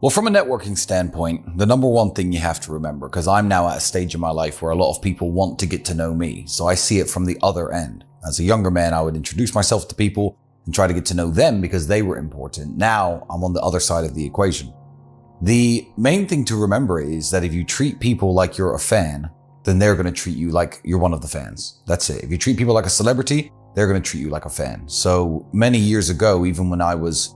Well, from a networking standpoint, the number one thing you have to remember, because I'm now at a stage in my life where a lot of people want to get to know me, so I see it from the other end. As a younger man, I would introduce myself to people and try to get to know them because they were important. Now I'm on the other side of the equation. The main thing to remember is that if you treat people like you're a fan, then they're going to treat you like you're one of the fans. That's it. If you treat people like a celebrity, they're going to treat you like a fan. So many years ago, even when I was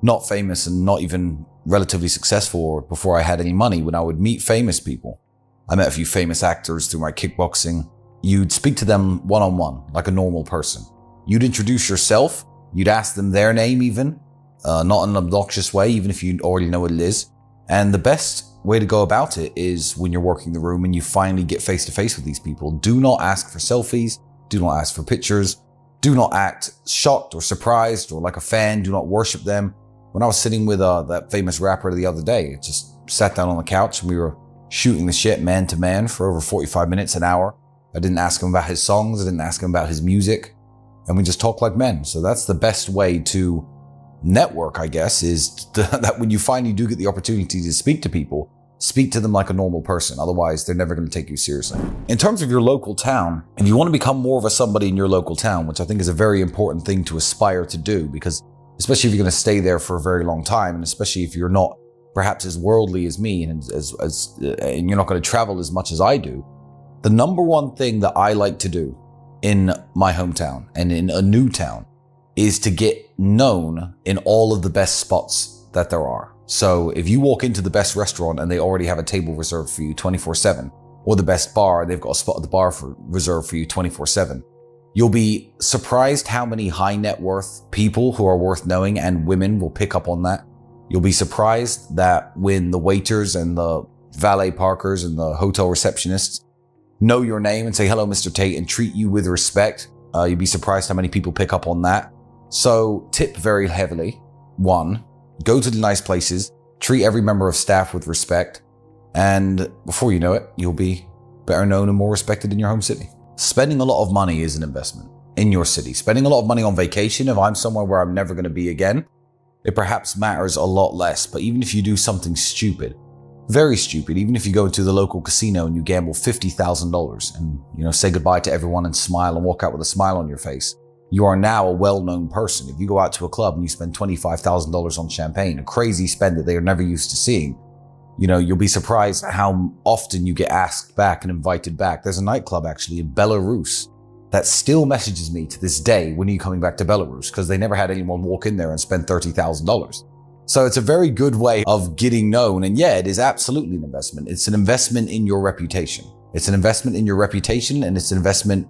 not famous and not even relatively successful, or before I had any money, when I would meet famous people, I met a few famous actors through my kickboxing. You'd speak to them one-on-one, like a normal person. You'd introduce yourself. You'd ask them their name even, not in an obnoxious way, even if you already know what it is. And the best way to go about it is when you're working the room and you finally get face to face with these people. Do not ask for selfies. Do not ask for pictures. Do not act shocked or surprised or like a fan. Do not worship them. When I was sitting with that famous rapper the other day, I just sat down on the couch and we were shooting the shit man to man for over 45 minutes, an hour. I didn't ask him about his songs. I didn't ask him about his music. And we just talked like men. So that's the best way to network, I guess, is that when you finally do get the opportunity to speak to people, speak to them like a normal person. Otherwise, they're never going to take you seriously. In terms of your local town, if you want to become more of a somebody in your local town, which I think is a very important thing to aspire to do, because especially if you're going to stay there for a very long time, and especially if you're not perhaps as worldly as me and and you're not going to travel as much as I do, the number one thing that I like to do in my hometown and in a new town is to get known in all of the best spots that there are. So if you walk into the best restaurant and they already have a table reserved for you 24/7, or the best bar, they've got a spot at the bar reserved for you 24/7, you'll be surprised how many high net worth people who are worth knowing, and women will pick up on that. You'll be surprised that when the waiters and the valet parkers and the hotel receptionists know your name and say, "Hello, Mr. Tate," and treat you with respect, you'd be surprised how many people pick up on that. So tip very heavily. 1, go to the nice places, treat every member of staff with respect, and before you know it, you'll be better known and more respected in your home city. Spending a lot of money is an investment in your city. Spending a lot of money on vacation, if I'm somewhere where I'm never going to be again, it perhaps matters a lot less. But even if you do something stupid, very stupid, even if you go to the local casino and you gamble $50,000 and, say goodbye to everyone and smile and walk out with a smile on your face, you are now a well-known person. If you go out to a club and you spend $25,000 on champagne, a crazy spend that they are never used to seeing, you'll be surprised how often you get asked back and invited back. There's a nightclub actually in Belarus that still messages me to this day, "When are you coming back to Belarus?" Because they never had anyone walk in there and spend $30,000. So it's a very good way of getting known. And yeah, it is absolutely an investment. It's an investment in your reputation. It's an investment in your reputation, and it's an investment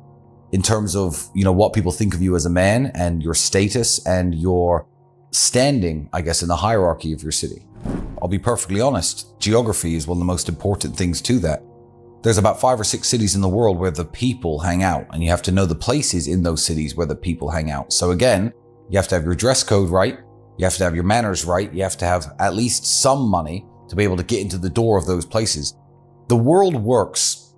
in terms of, what people think of you as a man and your status and your standing, I guess, in the hierarchy of your city. I'll be perfectly honest, geography is one of the most important things to that. There's about 5 or 6 cities in the world where the people hang out, and you have to know the places in those cities where the people hang out. So again, you have to have your dress code right. You have to have your manners right. You have to have at least some money to be able to get into the door of those places. The world works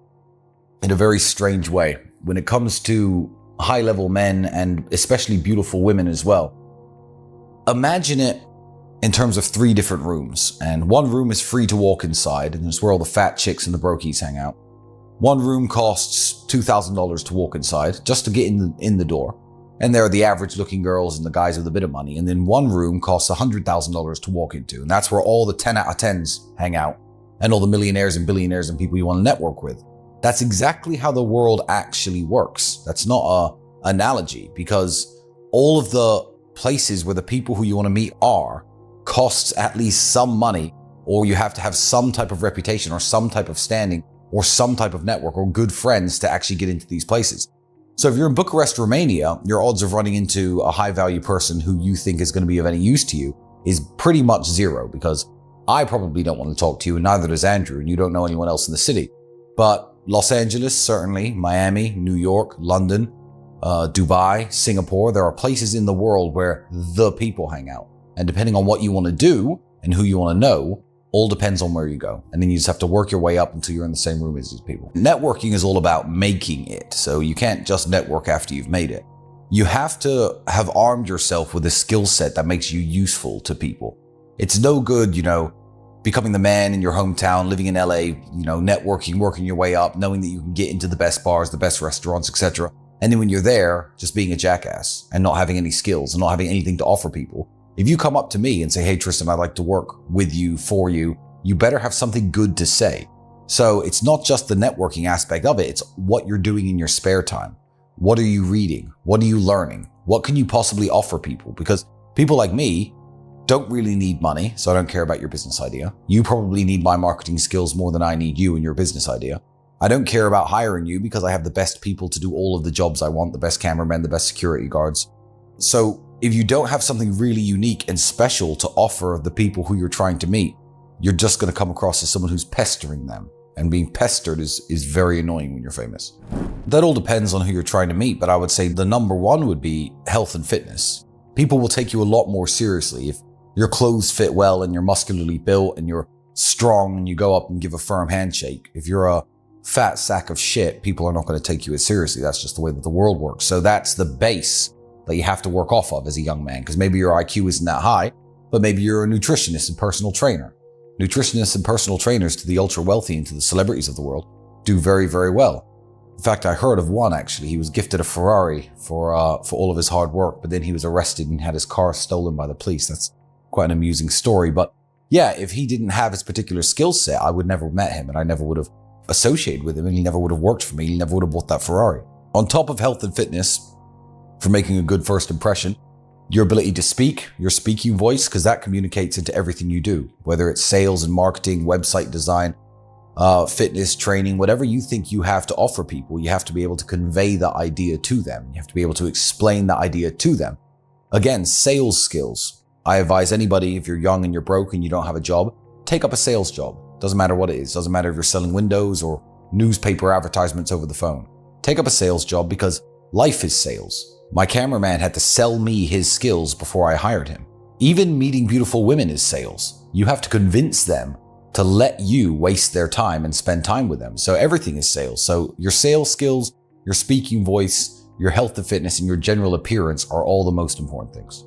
in a very strange way when it comes to high-level men and especially beautiful women as well. Imagine it in terms of 3 different rooms, and one room is free to walk inside, and it's where all the fat chicks and the brokies hang out. One room costs $2,000 to walk inside, just to get in the door, and there are the average-looking girls and the guys with a bit of money. And then one room costs $100,000 to walk into, and that's where all the 10 out of 10s hang out, and all the millionaires and billionaires and people you want to network with. That's exactly how the world actually works. That's not an analogy, because all of the places where the people who you want to meet are costs at least some money, or you have to have some type of reputation or some type of standing or some type of network or good friends to actually get into these places. So if you're in Bucharest, Romania, your odds of running into a high-value person who you think is going to be of any use to you is pretty much zero, because I probably don't want to talk to you, and neither does Andrew, and you don't know anyone else in the city. But Los Angeles, certainly, Miami, New York, London, Dubai, Singapore, there are places in the world where the people hang out. And depending on what you want to do and who you want to know, all depends on where you go. And then you just have to work your way up until you're in the same room as these people. Networking is all about making it. So you can't just network after you've made it. You have to have armed yourself with a skill set that makes you useful to people. It's no good, becoming the man in your hometown, living in LA, networking, working your way up, knowing that you can get into the best bars, the best restaurants, etc. And then when you're there, just being a jackass and not having any skills and not having anything to offer people. If you come up to me and say, hey, Tristan, I'd like to work with you, for you, you better have something good to say. So it's not just the networking aspect of it. It's what you're doing in your spare time. What are you reading? What are you learning? What can you possibly offer people? Because people like me don't really need money, so I don't care about your business idea. You probably need my marketing skills more than I need you and your business idea. I don't care about hiring you because I have the best people to do all of the jobs I want, the best cameramen, the best security guards. So if you don't have something really unique and special to offer the people who you're trying to meet, you're just going to come across as someone who's pestering them. And being pestered is very annoying when you're famous. That all depends on who you're trying to meet, but I would say the number one would be health and fitness. People will take you a lot more seriously if your clothes fit well and you're muscularly built and you're strong and you go up and give a firm handshake. If you're a fat sack of shit, people are not going to take you as seriously. That's just the way that the world works. So that's the base that you have to work off of as a young man, because maybe your IQ isn't that high, but maybe you're a nutritionist and personal trainer. Nutritionists and personal trainers to the ultra wealthy and to the celebrities of the world do very, very well. In fact, I heard of one actually. He was gifted a Ferrari for all of his hard work, but then he was arrested and had his car stolen by the police. That's quite an amusing story. But yeah, if he didn't have his particular skill set, I would never have met him and I never would have associated with him and he never would have worked for me. He never would have bought that Ferrari. On top of health and fitness, for making a good first impression, your ability to speak, your speaking voice, because that communicates into everything you do, whether it's sales and marketing, website design, fitness, training, whatever you think you have to offer people, you have to be able to convey the idea to them. You have to be able to explain the idea to them. Again, sales skills. I advise anybody, if you're young and you're broke and you don't have a job, take up a sales job. Doesn't matter what it is. Doesn't matter if you're selling windows or newspaper advertisements over the phone. Take up a sales job because life is sales. My cameraman had to sell me his skills before I hired him. Even meeting beautiful women is sales. You have to convince them to let you waste their time and spend time with them. So everything is sales. So your sales skills, your speaking voice, your health and fitness, and your general appearance are all the most important things.